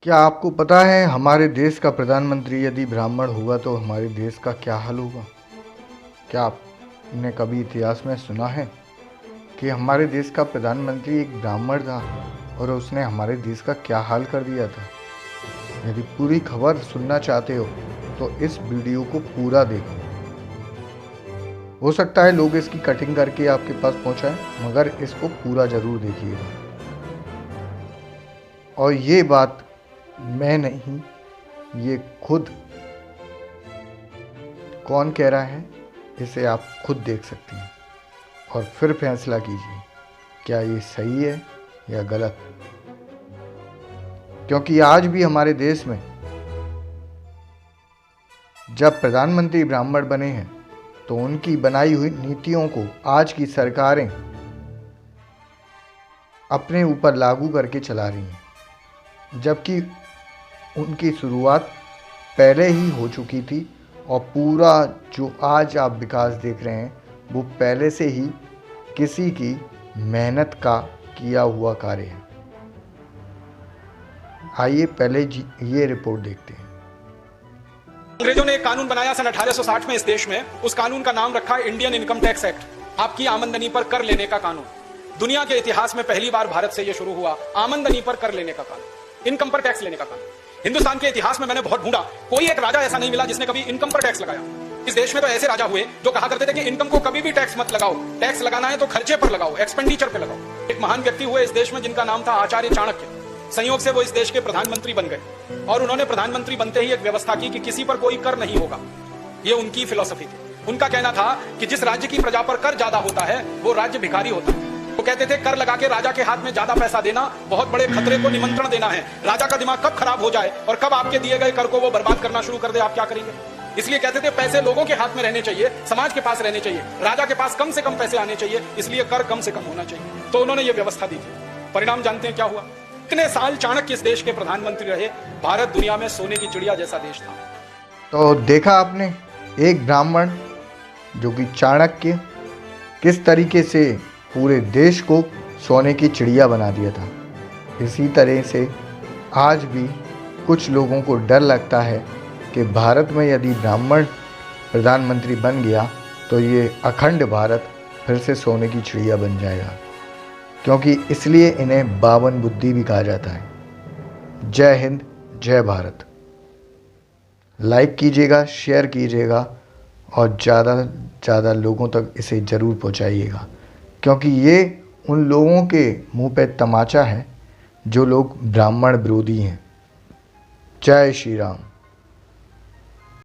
क्या आपको पता है हमारे देश का प्रधानमंत्री यदि ब्राह्मण हुआ तो हमारे देश का क्या हाल होगा? क्या आपने कभी इतिहास में सुना है कि हमारे देश का प्रधानमंत्री एक ब्राह्मण था और उसने हमारे देश का क्या हाल कर दिया था? यदि पूरी खबर सुनना चाहते हो तो इस वीडियो को पूरा देखो। हो सकता है लोग इसकी कटिंग करके आपके पास पहुंचाएं, मगर इसको पूरा ज़रूर देखिएगा। और ये बात मैं नहीं, ये खुद कौन कह रहा है इसे आप खुद देख सकते हैं और फिर फैसला कीजिए क्या ये सही है या गलत। क्योंकि आज भी हमारे देश में जब प्रधानमंत्री ब्राह्मण बने हैं तो उनकी बनाई हुई नीतियों को आज की सरकारें अपने ऊपर लागू करके चला रही हैं, जबकि उनकी शुरुआत पहले ही हो चुकी थी और पूरा जो आज आप विकास देख रहे हैं वो पहले से ही किसी की मेहनत का किया हुआ कार्य है। आइए पहले ये रिपोर्ट देखते हैं। अंग्रेजों ने एक कानून बनाया सन 1860 में इस देश में। उस कानून का नाम रखा इंडियन इनकम टैक्स एक्ट, आपकी आमदनी पर कर लेने का कानून। दुनिया के इतिहास में पहली बार भारत से यह शुरू हुआ, आमदनी पर कर लेने का कानून, इनकम पर टैक्स लेने का कानून। हिंदुस्तान के इतिहास में मैंने बहुत ढूंढा, कोई एक राजा ऐसा नहीं मिला जिसने कभी इनकम पर टैक्स लगाया। इस देश में तो ऐसे राजा हुए जो कहा करते थे कि इनकम को कभी भी टैक्स मत लगाओ, टैक्स लगाना है तो खर्चे पर लगाओ, एक्सपेंडिचर पे लगाओ। एक महान व्यक्ति हुए इस देश में जिनका नाम था आचार्य चाणक्य। संयोग से वो इस देश के प्रधानमंत्री बन गए और उन्होंने प्रधानमंत्री बनते ही एक व्यवस्था की कि किसी पर कोई कर नहीं होगा। ये उनकी फिलॉसफी थी। उनका कहना था कि जिस राज्य की प्रजा पर कर ज्यादा होता है वो राज्य भिखारी होता है। वो कहते थे कर लगा के राजा के हाथ में ज्यादा पैसा देना बहुत बड़े खतरे को निमंत्रण देना है। राजा का दिमाग कब खराब हो जाए और कब आपके दिए गए कर को वो बर्बाद करना शुरू कर दे, आप क्या करेंगे? इसलिए कहते थे पैसे लोगों के हाथ में रहने चाहिए, समाज के पास रहने चाहिए, राजा के पास कम से कम पैसे आने चाहिए, इसलिए कर कम से कम होना चाहिए। तो उन्होंने ये व्यवस्था दी थी। परिणाम जानते हैं क्या हुआ? इतने साल चाणक्य इस देश के प्रधानमंत्री रहे, भारत दुनिया में सोने की चिड़िया जैसा देश था। तो देखा आपने, एक ब्राह्मण जो कि चाणक्य किस तरीके से पूरे देश को सोने की चिड़िया बना दिया था। इसी तरह से आज भी कुछ लोगों को डर लगता है कि भारत में यदि ब्राह्मण प्रधानमंत्री बन गया तो ये अखंड भारत फिर से सोने की चिड़िया बन जाएगा, क्योंकि इसलिए इन्हें बावन बुद्धि भी कहा जाता है। जय हिंद, जय भारत। लाइक कीजिएगा, शेयर कीजिएगा और ज़्यादा लोगों तक इसे ज़रूर पहुंचाइएगा, क्योंकि ये उन लोगों के मुंह पे तमाचा है जो लोग ब्राह्मण विरोधी हैं। जय श्री राम।